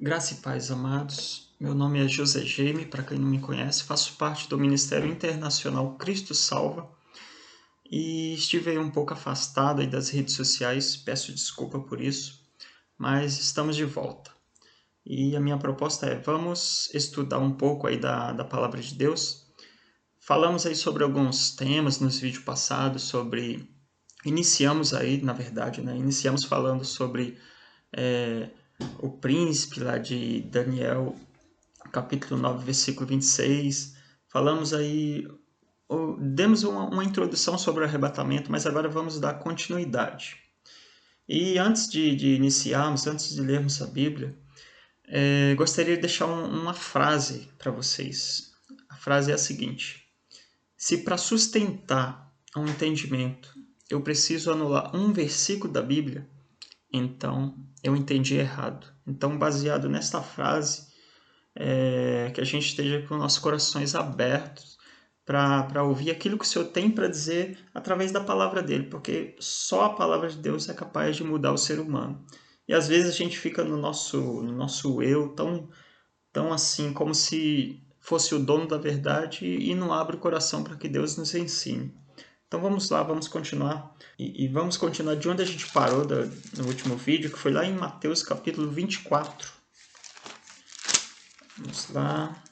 Graça e paz, amados. Meu nome é José Jaime, para quem não me conhece, faço parte do Ministério Internacional Cristo Salva e estive aí um pouco afastado aí das redes sociais, peço desculpa por isso, mas estamos de volta. E a minha proposta é, vamos estudar um pouco aí da Palavra de Deus. Falamos aí sobre alguns temas nos vídeos passados, iniciamos aí, na verdade, né? Iniciamos falando sobre o príncipe lá de Daniel, capítulo 9, versículo 26. Falamos aí, demos uma introdução sobre o arrebatamento, mas agora vamos dar continuidade. E antes de iniciarmos, antes de lermos a Bíblia, gostaria de deixar uma frase para vocês. A frase é a seguinte: se para sustentar um entendimento eu preciso anular um versículo da Bíblia, então eu entendi errado. Então, baseado nesta frase, que a gente esteja com nossos corações abertos para ouvir aquilo que o Senhor tem para dizer através da palavra dele, porque só a palavra de Deus é capaz de mudar o ser humano. E às vezes a gente fica no nosso eu tão assim, como se fosse o dono da verdade e não abre o coração para que Deus nos ensine. Então vamos lá, vamos continuar. E vamos continuar de onde a gente parou no último vídeo, que foi lá em Mateus capítulo 24. Vamos lá.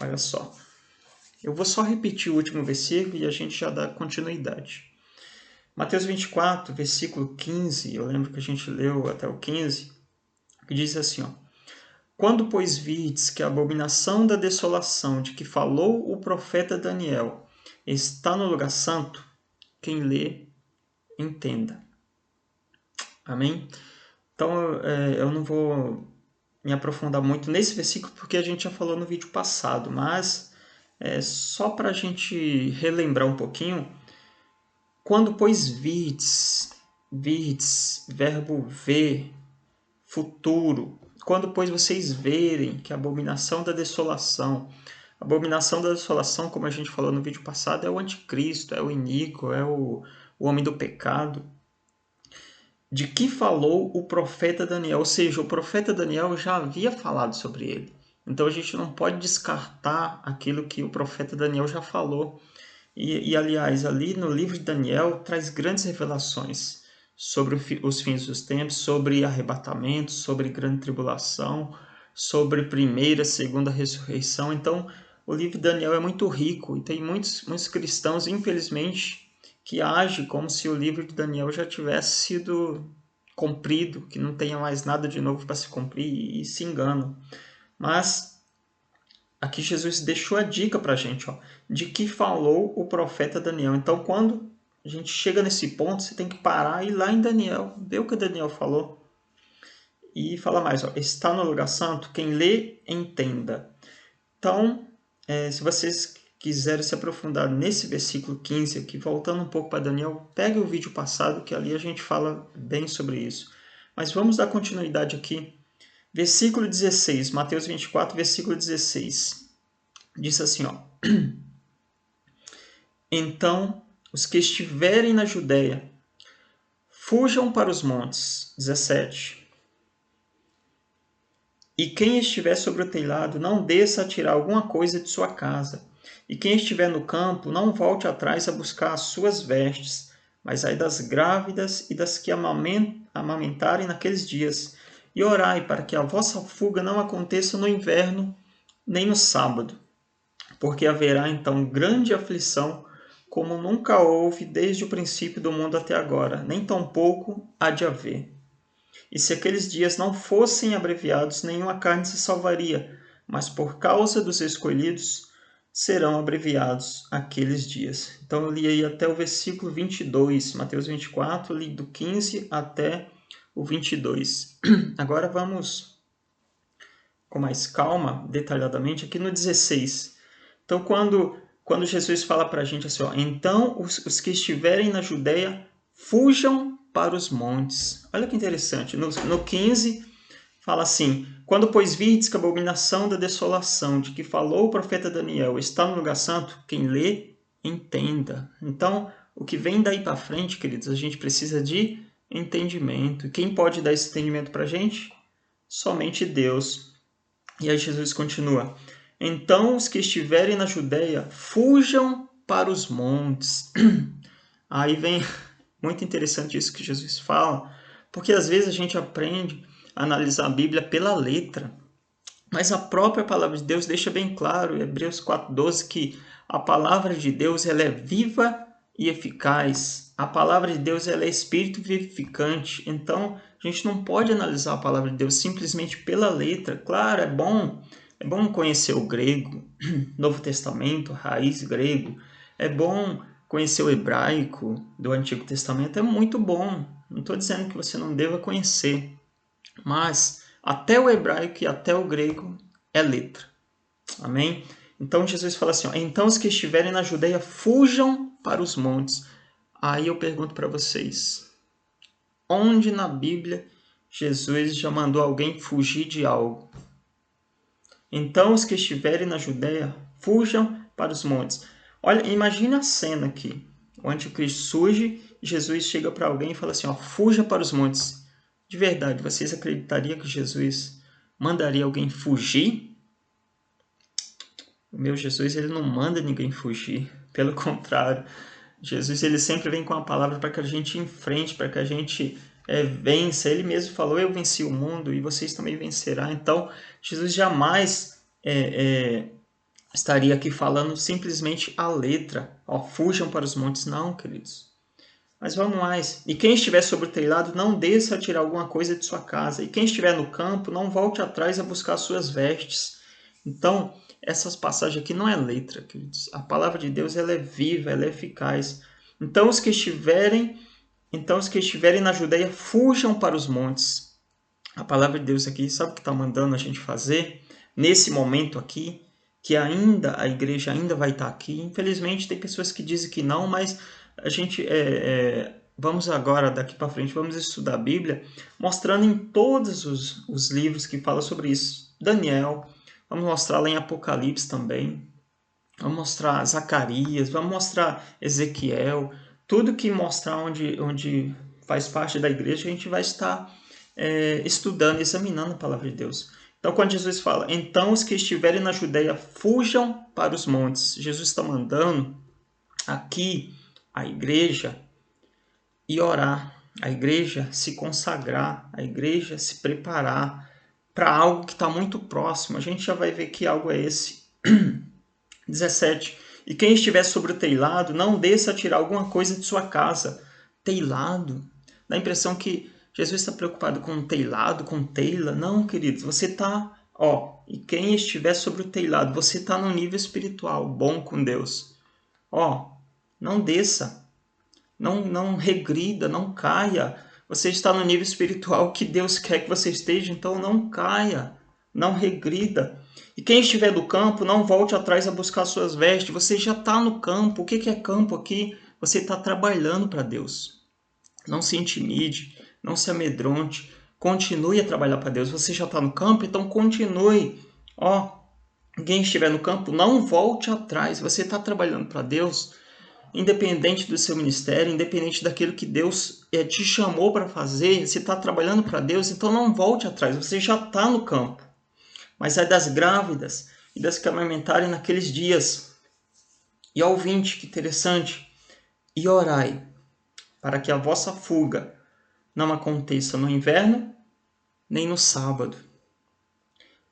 Olha só. Eu vou só repetir o último versículo e a gente já dá continuidade. Mateus 24, versículo 15, eu lembro que a gente leu até o 15, que diz assim, ó: quando, pois, virdes que a abominação da desolação de que falou o profeta Daniel está no lugar santo, quem lê, entenda. Amém? Então, eu não vou me aprofundar muito nesse versículo porque a gente já falou no vídeo passado, mas só para a gente relembrar um pouquinho, quando, pois, virdes, verbo ver, futuro, quando, pois, vocês verem que a abominação da desolação, como a gente falou no vídeo passado, é o anticristo, é o iníquo, é o homem do pecado, de que falou o profeta Daniel, ou seja, o profeta Daniel já havia falado sobre ele. Então a gente não pode descartar aquilo que o profeta Daniel já falou. Aliás, ali no livro de Daniel traz grandes revelações sobre os fins dos tempos, sobre arrebatamento, sobre grande tribulação, sobre primeira, segunda ressurreição. Então, o livro de Daniel é muito rico e tem muitos cristãos, infelizmente, que agem como se o livro de Daniel já tivesse sido cumprido, que não tenha mais nada de novo para se cumprir e se enganam. Mas aqui Jesus deixou a dica para a gente, ó, de que falou o profeta Daniel. Então, quando a gente chega nesse ponto, você tem que parar e ir lá em Daniel, ver o que Daniel falou. E fala mais, ó, está no lugar santo, quem lê, entenda. Então, se vocês quiserem se aprofundar nesse versículo 15 aqui, voltando um pouco para Daniel, pegue o vídeo passado, que ali a gente fala bem sobre isso. Mas vamos dar continuidade aqui. Versículo 16, Mateus 24, versículo 16. Diz assim, ó: então, os que estiverem na Judéia, fujam para os montes. 17. E quem estiver sobre o telhado, não desça a tirar alguma coisa de sua casa. E quem estiver no campo, não volte atrás a buscar as suas vestes, mas ai das grávidas e das que amamentarem naqueles dias. E orai para que a vossa fuga não aconteça no inverno, nem no sábado, porque haverá então grande aflição, como nunca houve desde o princípio do mundo até agora, nem tampouco há de haver. E se aqueles dias não fossem abreviados, nenhuma carne se salvaria, mas por causa dos escolhidos serão abreviados aqueles dias. Então eu li aí até o versículo 22, Mateus 24, li do 15 até o 22. Agora vamos com mais calma, detalhadamente, aqui no 16. Então quando Jesus fala para a gente assim, ó, então os que estiverem na Judéia fujam para os montes. Olha que interessante. No 15 fala assim: quando, pois, virdes que a abominação da desolação de que falou o profeta Daniel está no lugar santo, quem lê, entenda. Então, o que vem daí para frente, queridos, a gente precisa de entendimento. Quem pode dar esse entendimento para a gente? somente Deus. E aí Jesus continua: então os que estiverem na Judéia, fujam para os montes. Aí vem muito interessante isso que Jesus fala, porque às vezes a gente aprende a analisar a Bíblia pela letra, mas a própria palavra de Deus deixa bem claro, em Hebreus 4:12, que a palavra de Deus ela é viva e eficaz. A palavra de Deus ela é espírito vivificante. Então, a gente não pode analisar a palavra de Deus simplesmente pela letra. Claro, é bom conhecer o grego, Novo Testamento, raiz grego. É bom conhecer o hebraico do Antigo Testamento, é muito bom. Não estou dizendo que você não deva conhecer, mas até o hebraico e até o grego é letra. Amém? Então Jesus fala assim, ó, então os que estiverem na Judeia fujam para os montes. Aí eu pergunto para vocês, onde na Bíblia Jesus já mandou alguém fugir de algo? Então os que estiverem na Judeia fujam para os montes. Olha, imagina a cena aqui. O anticristo surge, Jesus chega para alguém e fala assim, ó, fuja para os montes. De verdade, vocês acreditariam que Jesus mandaria alguém fugir? O meu Jesus, ele não manda ninguém fugir. Pelo contrário, Jesus ele sempre vem com a palavra para que a gente enfrente, para que a gente vença. Ele mesmo falou, eu venci o mundo e vocês também vencerão. Então, Jesus jamais estaria aqui falando simplesmente a letra. Ó, fujam para os montes. Não, queridos. Mas vamos mais. E quem estiver sobre o telhado, não desça a tirar alguma coisa de sua casa. E quem estiver no campo, não volte atrás a buscar suas vestes. Então, essas passagens aqui não é letra, queridos. A palavra de Deus ela é viva, ela é eficaz. Então, os que estiverem na Judeia, fujam para os montes. A palavra de Deus aqui, sabe o que está mandando a gente fazer? Nesse momento aqui, que ainda a igreja ainda vai estar aqui. Infelizmente, tem pessoas que dizem que não, mas a gente vamos agora, daqui para frente, vamos estudar a Bíblia, mostrando em todos os livros que falam sobre isso. Daniel, vamos mostrar lá em Apocalipse também, vamos mostrar Zacarias, vamos mostrar Ezequiel, tudo que mostrar onde faz parte da igreja, a gente vai estar estudando, examinando a palavra de Deus. Então, quando Jesus fala, então os que estiverem na Judeia, fujam para os montes. Jesus está mandando aqui a igreja e orar, a igreja se consagrar, a igreja se preparar para algo que está muito próximo. A gente já vai ver que algo é esse. 17. E quem estiver sobre o telhado, não desça a tirar alguma coisa de sua casa. Telhado? Dá a impressão que Jesus está preocupado com telhado, com telha. Não, queridos, você está... e quem estiver sobre o telhado, você está no nível espiritual, bom com Deus. Não desça. Não regrida, não caia. Você está no nível espiritual que Deus quer que você esteja, então não caia, não regrida. E quem estiver no campo, não volte atrás a buscar suas vestes. Você já está no campo. O que é campo aqui? Você está trabalhando para Deus. Não se intimide, não se amedronte. Continue a trabalhar para Deus. Você já está no campo, então continue. Quem estiver no campo, não volte atrás. Você está trabalhando para Deus. Independente do seu ministério, independente daquilo que Deus te chamou para fazer, você está trabalhando para Deus, então não volte atrás, você já está no campo. Mas é das grávidas e das que amamentarem naqueles dias. E ao 20, que interessante. E orai, para que a vossa fuga não aconteça no inverno, nem no sábado.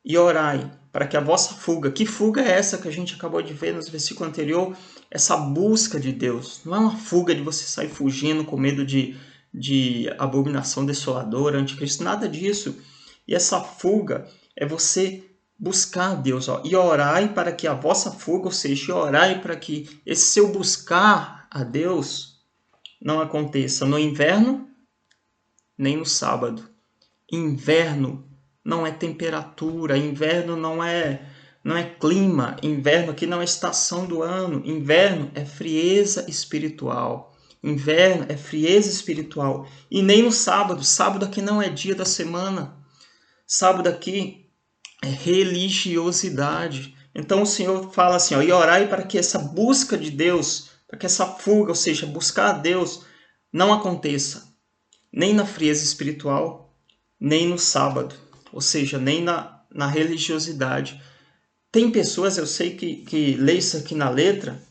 E orai, para que a vossa fuga, que fuga é essa que a gente acabou de ver nos versículos anteriores? Essa busca de Deus. Não é uma fuga de você sair fugindo com medo de abominação desoladora, anticristo, nada disso. E essa fuga é você buscar a Deus. E orai para que a vossa fuga, ou seja, orai para que esse seu buscar a Deus não aconteça no inverno, nem no sábado. Inverno não é temperatura, inverno não é clima, inverno aqui não é estação do ano, inverno é frieza espiritual. Inverno é frieza espiritual. E nem no sábado, sábado aqui não é dia da semana. Sábado aqui é religiosidade. Então o Senhor fala assim, e orai para que essa busca de Deus, para que essa fuga, ou seja, buscar a Deus, não aconteça nem na frieza espiritual, nem no sábado. ou seja, nem na religiosidade. Tem pessoas, eu sei que lê isso aqui na letra,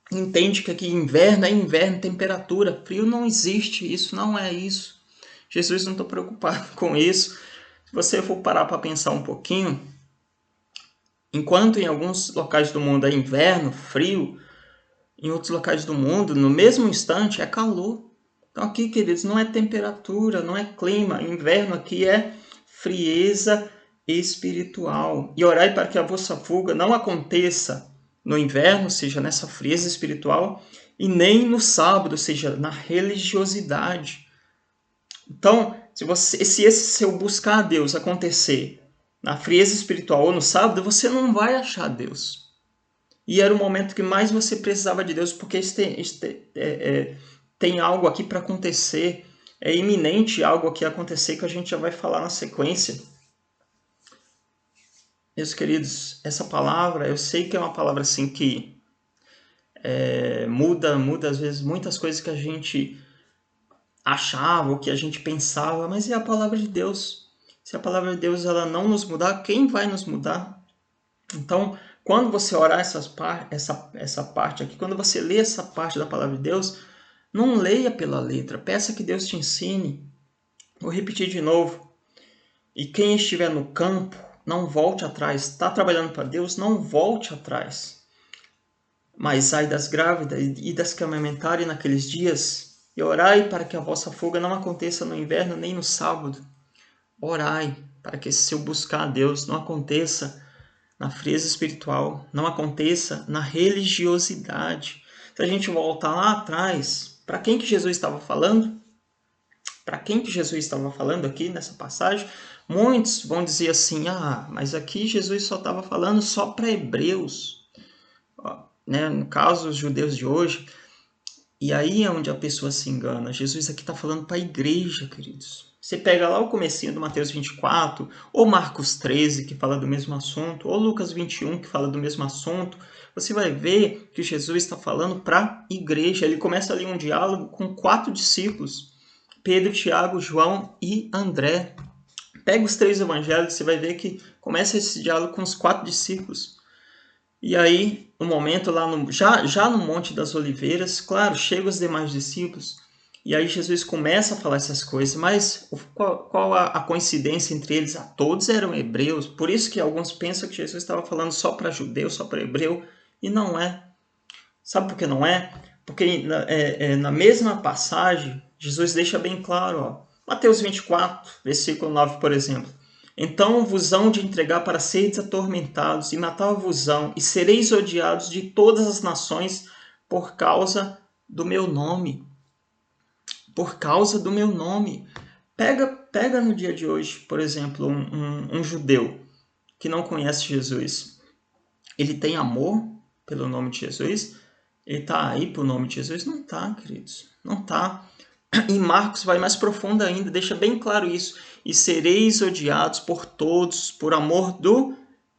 entende que aqui inverno é inverno, temperatura, frio não existe, isso não é isso. Jesus não está preocupado com isso. Se você for parar para pensar um pouquinho, enquanto em alguns locais do mundo é inverno, frio, em outros locais do mundo, no mesmo instante, é calor. Então aqui, queridos, não é temperatura, não é clima. Inverno aqui é frieza espiritual. E orai para que a vossa fuga não aconteça no inverno, seja nessa frieza espiritual, e nem no sábado, seja na religiosidade. Então, se esse seu buscar a Deus acontecer na frieza espiritual ou no sábado, você não vai achar Deus. E era o momento que mais você precisava de Deus, porque tem algo aqui para acontecer, é iminente algo aqui acontecer que a gente já vai falar na sequência. Meus queridos, essa palavra, eu sei que é uma palavra assim que muda às vezes muitas coisas que a gente achava, ou que a gente pensava, mas é a palavra de Deus. Se a palavra de Deus ela não nos mudar, quem vai nos mudar? Então, quando você orar essa parte aqui, quando você lê essa parte da palavra de Deus, não leia pela letra, peça que Deus te ensine. Vou repetir de novo. E quem estiver no campo, não volte atrás. Está trabalhando para Deus, não volte atrás. Mas ai das grávidas e das que amamentarem naqueles dias, e orai para que a vossa fuga não aconteça no inverno nem no sábado. Orai para que esse seu buscar a Deus não aconteça na frieza espiritual, não aconteça na religiosidade. Se a gente voltar lá atrás, para quem que Jesus estava falando? Para quem que Jesus estava falando aqui nessa passagem? Muitos vão dizer assim, mas aqui Jesus só estava falando só para hebreus, né? No caso, os judeus de hoje. E aí é onde a pessoa se engana. Jesus aqui está falando para a igreja, queridos. Você pega lá o comecinho do Mateus 24, ou Marcos 13, que fala do mesmo assunto, ou Lucas 21, que fala do mesmo assunto. Você vai ver que Jesus está falando para a igreja. Ele começa ali um diálogo com 4 discípulos. Pedro, Tiago, João e André. Pega os 3 evangelhos, você vai ver que começa esse diálogo com os 4 discípulos. E aí, no momento lá, já no Monte das Oliveiras, claro, chegam os demais discípulos, e aí Jesus começa a falar essas coisas, mas qual a coincidência entre eles? Todos eram hebreus, por isso que alguns pensam que Jesus estava falando só para judeu, só para hebreu, e não é. Sabe por que não é? Porque na mesma passagem, Jesus deixa bem claro, Mateus 24, versículo 9, por exemplo. Então vos hão de entregar para seres atormentados, e matar-vos-ão, e sereis odiados de todas as nações por causa do meu nome. Por causa do meu nome. Pega no dia de hoje, por exemplo, um judeu que não conhece Jesus. Ele tem amor pelo nome de Jesus? Ele está aí por nome de Jesus? Não está, queridos. Não está. E Marcos vai mais profundo ainda, deixa bem claro isso. E sereis odiados por todos, por amor do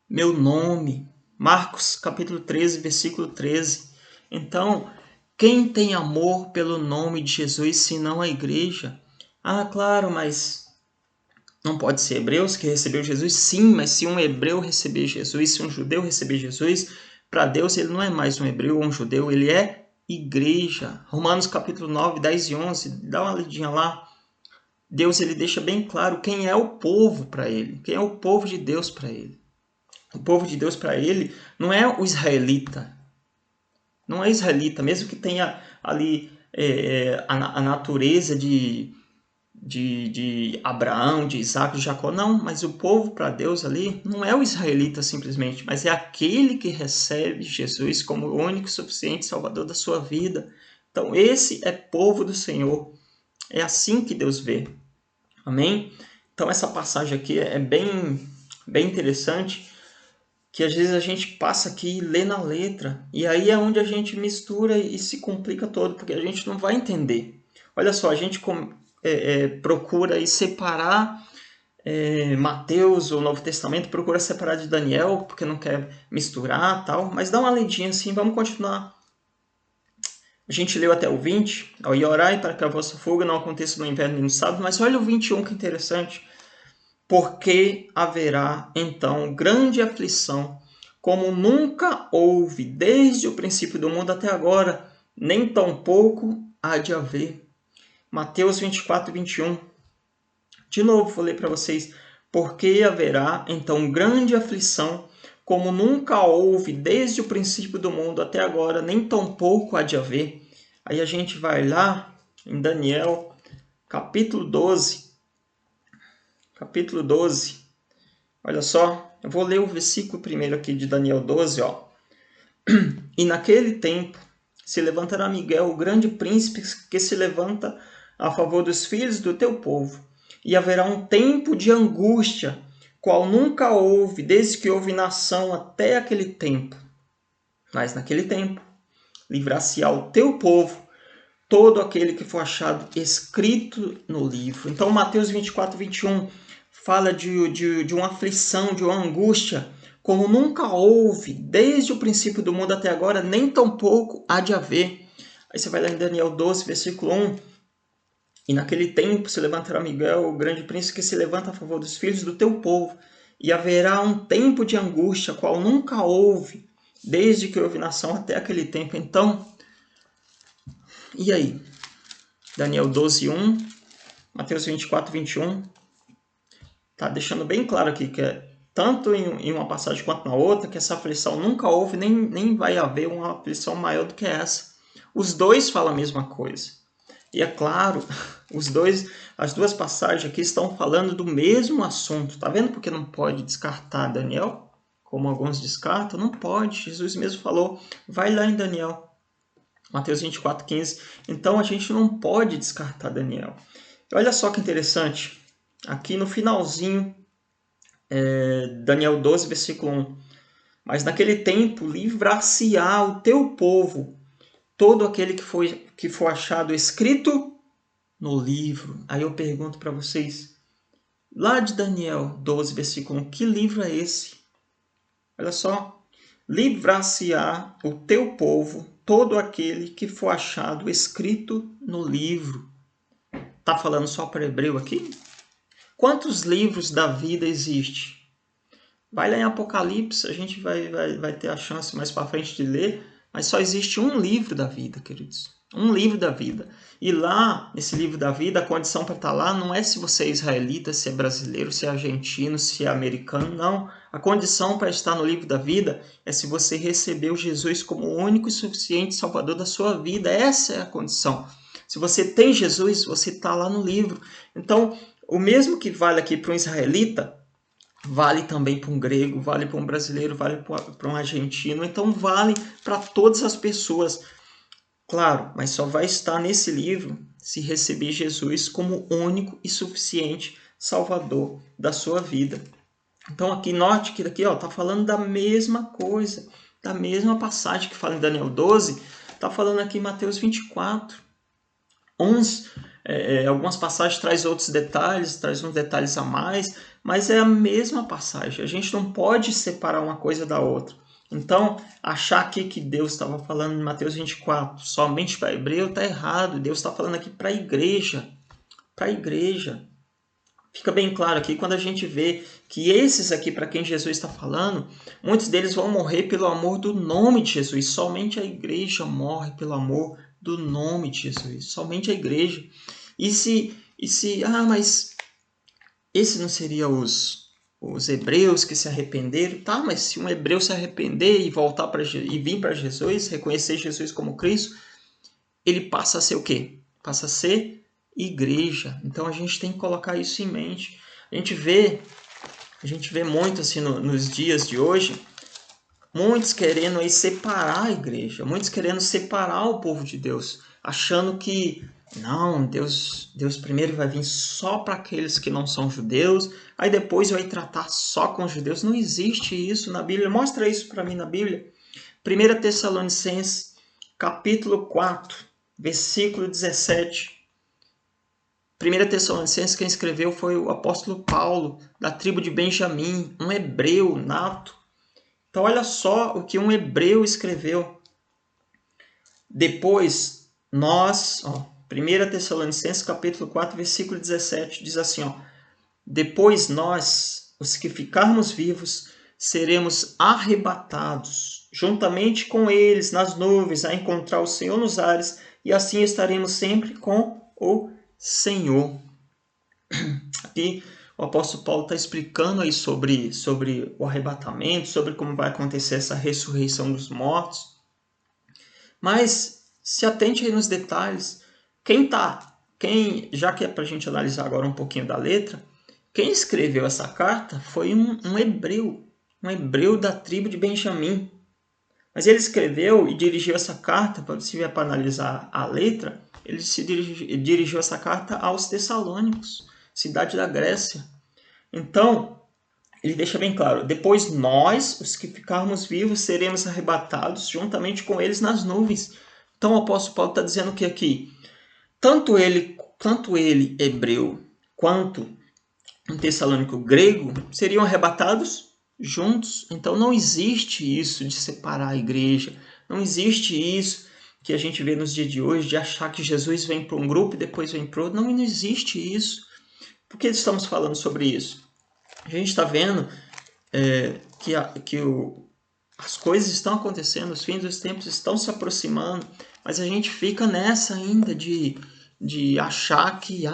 meu nome. Marcos capítulo 13, versículo 13. Então, quem tem amor pelo nome de Jesus, senão a igreja? Claro, mas não pode ser hebreus que recebeu Jesus? Sim, mas se um hebreu receber Jesus, se um judeu receber Jesus, para Deus ele não é mais um hebreu ou um judeu, ele é igreja. Romanos capítulo 9, 10 e 11, dá uma lidinha lá. Deus ele deixa bem claro quem é o povo para ele, quem é o povo de Deus para ele. O povo de Deus para ele não é o israelita, não é israelita, mesmo que tenha ali a natureza de Abraão, de Isaac, de Jacó, não, mas o povo para Deus ali não é o israelita simplesmente, mas é aquele que recebe Jesus como o único e suficiente Salvador da sua vida. Então esse é povo do Senhor, é assim que Deus vê, amém? Então essa passagem aqui é bem interessante, que às vezes a gente passa aqui e lê na letra, e aí é onde a gente mistura e se complica todo, porque a gente não vai entender. Olha só, a gente procura aí separar Mateus, o Novo Testamento, procura separar de Daniel, porque não quer misturar tal, mas dá uma lidinha assim, vamos continuar. A gente leu até o 20, e orai para que a vossa fuga não aconteça no inverno nem no sábado, mas olha o 21 que interessante. porque haverá então grande aflição, como nunca houve desde o princípio do mundo até agora, nem tampouco há de haver. Mateus 24, 21. De novo, vou ler para vocês. Porque haverá então grande aflição, como nunca houve desde o princípio do mundo até agora, nem tampouco há de haver. Aí a gente vai lá em Daniel, capítulo 12. Capítulo 12. Olha só, eu vou ler o versículo primeiro aqui de Daniel 12, ó. E naquele tempo se levantará Miguel, o grande príncipe que se levanta a favor dos filhos do teu povo. E haverá um tempo de angústia, qual nunca houve, desde que houve nação até aquele tempo. Mas naquele tempo livrar-se-á o teu povo, todo aquele que for achado escrito no livro. Então, Mateus 24, 21 fala de uma aflição, de uma angústia, como nunca houve, desde o princípio do mundo até agora, nem tampouco há de haver. Aí você vai lá em Daniel 12, versículo 1. E naquele tempo se levantará Miguel, o grande príncipe que se levanta a favor dos filhos do teu povo, e haverá um tempo de angústia, qual nunca houve, desde que houve nação até aquele tempo. Então, e aí? Daniel 12, 1, Mateus 24, 21, está deixando bem claro aqui que tanto em uma passagem quanto na outra, que essa aflição nunca houve, nem vai haver uma aflição maior do que essa. Os dois falam a mesma coisa. E é claro, as duas passagens aqui estão falando do mesmo assunto. Tá vendo porque não pode descartar Daniel? Como alguns descartam, não pode. Jesus mesmo falou, vai lá em Daniel. Mateus 24, 15. Então a gente não pode descartar Daniel. E olha só que interessante. Aqui no finalzinho, Daniel 12, versículo 1. Mas naquele tempo livrar-se-á o teu povo, todo aquele que for achado escrito no livro. Aí eu pergunto para vocês, lá de Daniel 12, versículo 1, que livro é esse? Olha só. Livrar-se-á o teu povo, todo aquele que for achado escrito no livro. Está falando só para hebreu aqui? Quantos livros da vida existe? Vai lá em Apocalipse, a gente vai ter a chance mais para frente de ler, mas só existe um livro da vida, queridos. Um livro da vida. E lá, nesse livro da vida, a condição para estar lá não é se você é israelita, se é brasileiro, se é argentino, se é americano, não. A condição para estar no livro da vida é se você recebeu Jesus como o único e suficiente Salvador da sua vida. Essa é a condição. Se você tem Jesus, você está lá no livro. Então, o mesmo que vale aqui para um israelita, vale também para um grego, vale para um brasileiro, vale para um argentino. Então, vale para todas as pessoas. Claro, mas só vai estar nesse livro se receber Jesus como único e suficiente Salvador da sua vida. Então aqui, note que daqui está falando da mesma coisa, da mesma passagem que fala em Daniel 12, está falando aqui em Mateus 24. Algumas passagens traz outros detalhes, traz uns detalhes a mais, mas é a mesma passagem. A gente não pode separar uma coisa da outra. Então, achar aqui que Deus estava falando em Mateus 24 somente para hebreu está errado. Deus está falando aqui para a igreja. Para a igreja. Fica bem claro aqui quando a gente vê que esses aqui, para quem Jesus está falando, muitos deles vão morrer pelo amor do nome de Jesus. Somente a igreja morre pelo amor do nome de Jesus. Somente a igreja. Mas esse não seria os hebreus que se arrependeram? Tá, mas se um hebreu se arrepender e voltar e vir para Jesus, reconhecer Jesus como Cristo, ele passa a ser o quê? Passa a ser igreja. Então a gente tem que colocar isso em mente. A gente vê muito assim nos dias de hoje, muitos querendo aí separar a igreja, muitos querendo separar o povo de Deus, achando que não, Deus primeiro vai vir só para aqueles que não são judeus, aí depois vai tratar só com os judeus. Não existe isso na Bíblia. Mostra isso para mim na Bíblia. 1 Tessalonicenses, capítulo 4, versículo 17. 1 Tessalonicenses, quem escreveu foi o apóstolo Paulo, da tribo de Benjamim, um hebreu nato. Então, olha só o que um hebreu escreveu. Depois, 1 Tessalonicenses, capítulo 4, versículo 17, diz assim, Depois nós, os que ficarmos vivos, seremos arrebatados juntamente com eles nas nuvens a encontrar o Senhor nos ares, e assim estaremos sempre com o Senhor. Aqui o apóstolo Paulo está explicando aí sobre o arrebatamento, sobre como vai acontecer essa ressurreição dos mortos. Mas se atente aí nos detalhes. Já que é para a gente analisar agora um pouquinho da letra, quem escreveu essa carta foi um hebreu da tribo de Benjamim. Mas ele escreveu e dirigiu essa carta, se vier para analisar a letra, ele dirigiu essa carta aos Tessalônicos, cidade da Grécia. Então, ele deixa bem claro, depois nós, os que ficarmos vivos, seremos arrebatados juntamente com eles nas nuvens. Então o apóstolo Paulo está dizendo que aqui, tanto ele, hebreu, quanto um tessalônico grego, seriam arrebatados juntos. Então não existe isso de separar a igreja, não existe isso que a gente vê nos dias de hoje, de achar que Jesus vem para um grupo e depois vem para outro. Não existe isso. Por que estamos falando sobre isso? A gente está vendo as coisas estão acontecendo, os fins dos tempos estão se aproximando, mas a gente fica nessa ainda de achar que,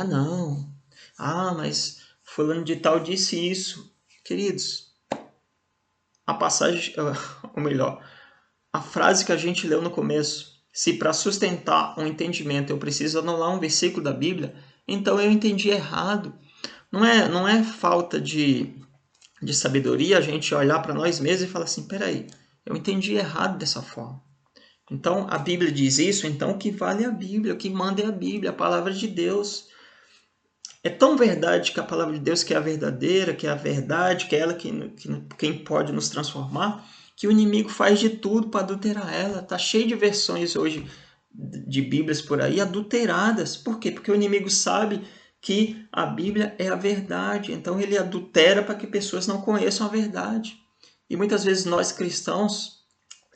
mas fulano de tal disse isso. Queridos, a passagem, ou melhor, a frase que a gente leu no começo, se para sustentar um entendimento eu preciso anular um versículo da Bíblia, então eu entendi errado. Não é falta de sabedoria a gente olhar para nós mesmos e falar assim, peraí, eu entendi errado dessa forma. Então a Bíblia diz isso, então o que vale é a Bíblia, o que manda é a Bíblia, a palavra de Deus. É tão verdade que a palavra de Deus que é a verdadeira, que é a verdade, que é ela quem pode nos transformar, que o inimigo faz de tudo para adulterar ela. Está cheio de versões hoje de Bíblias por aí adulteradas. Por quê? Porque o inimigo sabe que a Bíblia é a verdade. Então ele adultera para que pessoas não conheçam a verdade. E muitas vezes nós cristãos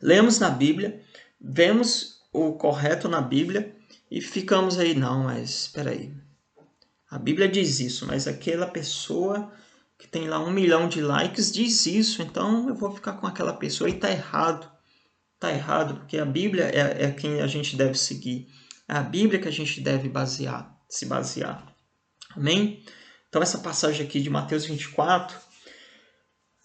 lemos na Bíblia, vemos o correto na Bíblia e ficamos aí, não, mas espera aí. A Bíblia diz isso, mas aquela pessoa que tem lá 1 milhão de likes diz isso, então eu vou ficar com aquela pessoa e está errado. Está errado, porque a Bíblia é quem a gente deve seguir. É a Bíblia que a gente deve se basear. Amém? Então essa passagem aqui de Mateus 24,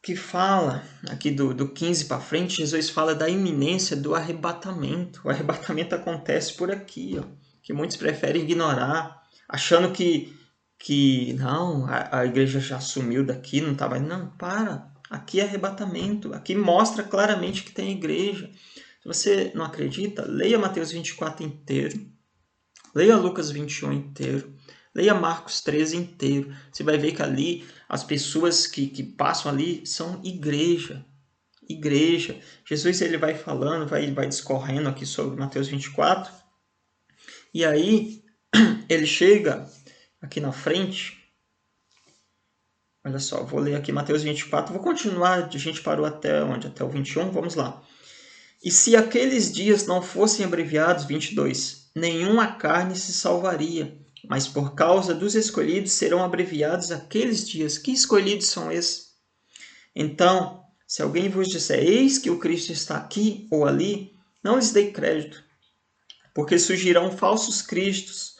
que fala, aqui do 15 para frente, Jesus fala da iminência do arrebatamento. O arrebatamento acontece por aqui, que muitos preferem ignorar, achando que não, a igreja já sumiu daqui, não está mais. Não, para. Aqui é arrebatamento. Aqui mostra claramente que tem igreja. Se você não acredita, leia Mateus 24 inteiro. Leia Lucas 21 inteiro. Leia Marcos 13 inteiro. Você vai ver que ali as pessoas que passam ali são igreja. Igreja. Jesus ele vai falando, vai discorrendo aqui sobre Mateus 24. E aí ele chega aqui na frente. Olha só, vou ler aqui Mateus 24. Vou continuar, a gente parou até onde? Até o 21, vamos lá. E se aqueles dias não fossem abreviados, 22, nenhuma carne se salvaria, mas por causa dos escolhidos serão abreviados aqueles dias. Que escolhidos são esses? Então, se alguém vos disser, eis que o Cristo está aqui ou ali, não lhes dei crédito, porque surgirão falsos cristos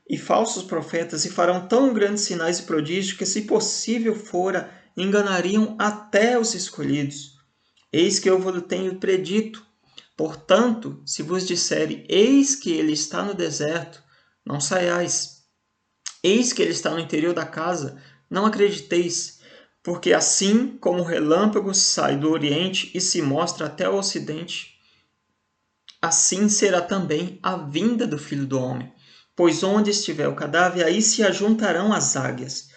e falsos profetas e farão tão grandes sinais e prodígios que, se possível fora, enganariam até os escolhidos. Eis que eu vos tenho predito. Portanto, se vos disserem, eis que ele está no deserto, não saiais. Eis que ele está no interior da casa, não acrediteis. Porque assim como o relâmpago sai do oriente e se mostra até o ocidente, assim será também a vinda do Filho do Homem. Pois onde estiver o cadáver, aí se ajuntarão as águias.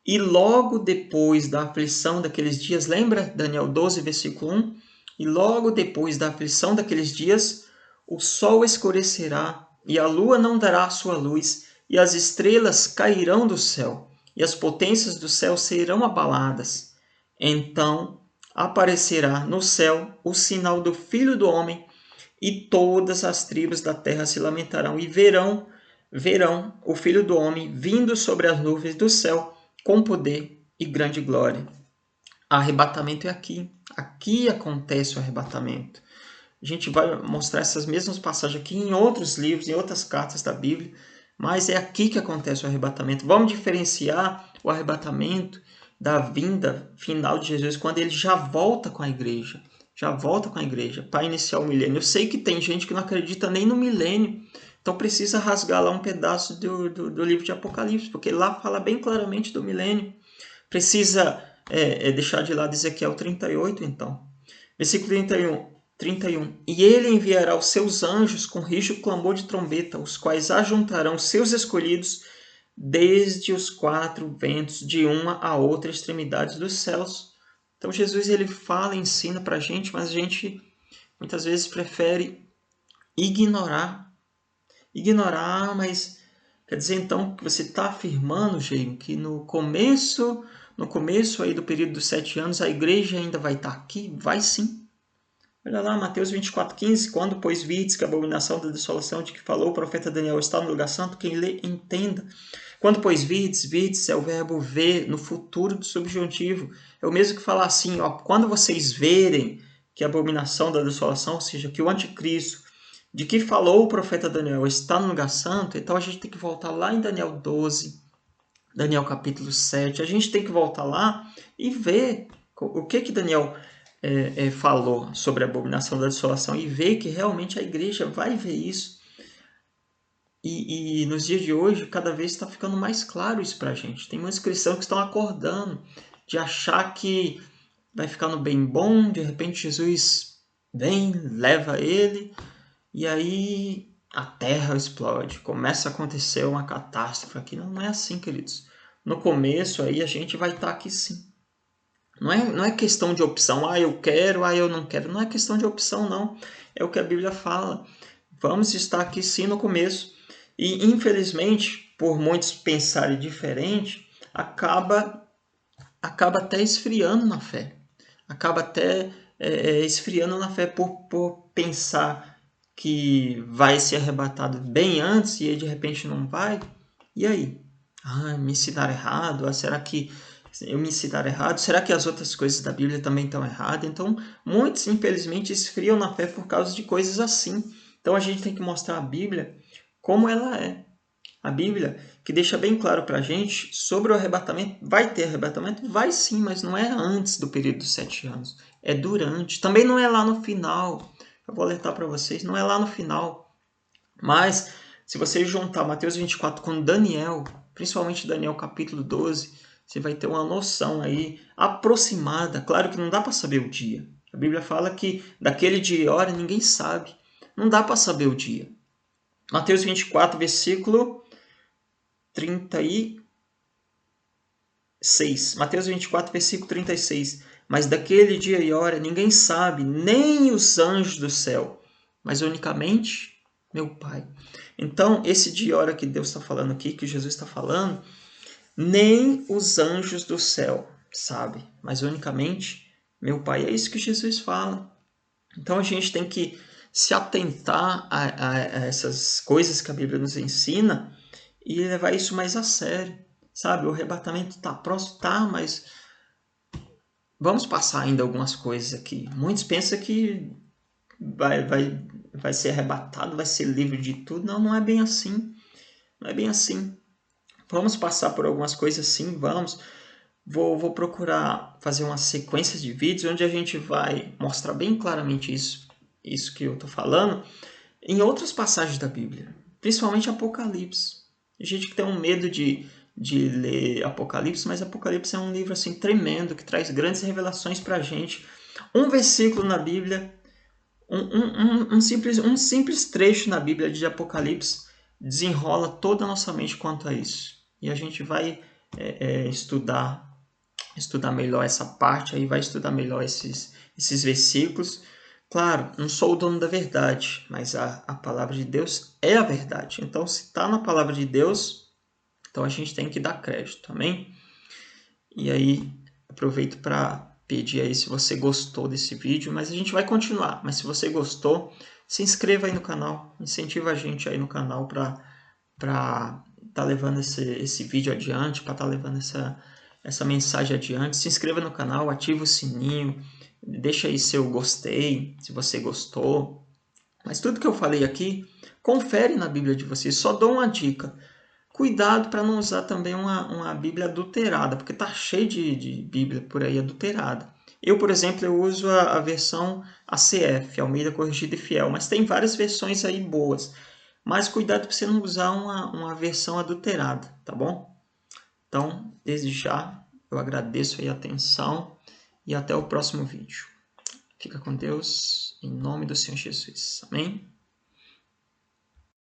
E logo depois da aflição daqueles dias, lembra Daniel 12, versículo 1? E logo depois da aflição daqueles dias, o sol escurecerá, e a lua não dará a sua luz, e as estrelas cairão do céu, e as potências do céu serão abaladas. Então aparecerá no céu o sinal do Filho do Homem, e todas as tribos da terra se lamentarão, e verão o Filho do Homem vindo sobre as nuvens do céu com poder e grande glória. Arrebatamento é aqui. Aqui acontece o arrebatamento. A gente vai mostrar essas mesmas passagens aqui em outros livros, em outras cartas da Bíblia, mas é aqui que acontece o arrebatamento. Vamos diferenciar o arrebatamento da vinda final de Jesus, quando ele já volta com a igreja. Já volta com a igreja para iniciar o milênio. Eu sei que tem gente que não acredita nem no milênio, então precisa rasgar lá um pedaço do livro de Apocalipse, porque lá fala bem claramente do milênio. Precisa deixar de lado Ezequiel 38, então. Versículo 31. E ele enviará os seus anjos com rijo clamor de trombeta, os quais ajuntarão seus escolhidos desde os quatro ventos, de uma a outra extremidade dos céus. Então Jesus ele fala, ensina para a gente, mas a gente muitas vezes prefere ignorar. Ignorar, mas quer dizer então que você está afirmando, Jaime, que no começo aí do período dos 7 anos a igreja ainda vai estar aqui? Vai sim. Olha lá, Mateus 24:15, quando, pois, vides que a abominação da desolação de que falou o profeta Daniel está no lugar santo, quem lê, entenda. Quando, pois, vides é o verbo ver no futuro do subjuntivo. É o mesmo que falar assim, ó, quando vocês verem que a abominação da desolação, ou seja, que o anticristo, de que falou o profeta Daniel está no lugar santo, então a gente tem que voltar lá em Daniel 12, Daniel capítulo 7, a gente tem que voltar lá e ver o que Daniel falou sobre a abominação da desolação e ver que realmente a igreja vai ver isso. E nos dias de hoje, cada vez está ficando mais claro isso para a gente. Tem muitos cristãos que estão acordando de achar que vai ficar no bem bom, de repente Jesus vem, leva ele, e aí a terra explode, começa a acontecer uma catástrofe aqui. Não é assim, queridos. No começo aí a gente vai estar aqui sim. Não é questão de opção, eu quero, eu não quero. Não é questão de opção, não. É o que a Bíblia fala. Vamos estar aqui sim no começo. E, infelizmente, por muitos pensarem diferente, acaba até esfriando na fé. Acaba até esfriando na fé por pensar que vai ser arrebatado bem antes e de repente não vai. E aí? Me ensinaram errado? Será que eu me ensinaram errado? Será que as outras coisas da Bíblia também estão erradas? Então, muitos, infelizmente, esfriam na fé por causa de coisas assim. Então, a gente tem que mostrar a Bíblia como ela é. A Bíblia que deixa bem claro para a gente sobre o arrebatamento. Vai ter arrebatamento? Vai sim, mas não é antes do período dos 7 anos. É durante. Também não é lá no final. Eu vou alertar para vocês, não é lá no final. Mas, se você juntar Mateus 24 com Daniel, principalmente Daniel capítulo 12, você vai ter uma noção aí aproximada. Claro que não dá para saber o dia. A Bíblia fala que daquele dia e hora ninguém sabe. Não dá para saber o dia. Mateus 24, versículo 36. Mateus 24, versículo 36. Mas daquele dia e hora ninguém sabe, nem os anjos do céu, mas unicamente meu Pai. Então, esse dia e hora que Deus está falando aqui, que Jesus está falando, nem os anjos do céu sabem, mas unicamente meu Pai. É isso que Jesus fala. Então, a gente tem que se atentar a essas coisas que a Bíblia nos ensina e levar isso mais a sério, sabe? O arrebatamento está próximo, mas vamos passar ainda algumas coisas aqui. Muitos pensam que vai ser arrebatado, vai ser livre de tudo. Não é bem assim. Não é bem assim. Vamos passar por algumas coisas sim, vamos. Vou procurar fazer uma sequência de vídeos onde a gente vai mostrar bem claramente isso que eu estou falando, em outras passagens da Bíblia, principalmente Apocalipse. Tem gente que tem um medo de ler Apocalipse, mas Apocalipse é um livro assim tremendo, que traz grandes revelações para a gente. Um versículo na Bíblia, um simples trecho na Bíblia de Apocalipse desenrola toda a nossa mente quanto a isso. E a gente vai estudar melhor essa parte, aí vai estudar melhor esses versículos. Claro, não sou o dono da verdade, mas a palavra de Deus é a verdade. Então, se está na palavra de Deus, então a gente tem que dar crédito, amém? E aí, aproveito para pedir aí se você gostou desse vídeo, mas a gente vai continuar. Mas se você gostou, se inscreva aí no canal, incentiva a gente aí no canal para estar levando esse vídeo adiante, para estar levando essa mensagem adiante. Se inscreva no canal, ativa o sininho, deixa aí seu gostei, se você gostou. Mas tudo que eu falei aqui, confere na Bíblia de vocês. Só dou uma dica. Cuidado para não usar também uma Bíblia adulterada, porque tá cheio de Bíblia por aí adulterada. Eu, por exemplo, eu uso a versão ACF, Almeida Corrigida e Fiel, mas tem várias versões aí boas. Mas cuidado para você não usar uma versão adulterada, tá bom? Então, desde já, eu agradeço aí a atenção e até o próximo vídeo. Fica com Deus, em nome do Senhor Jesus. Amém?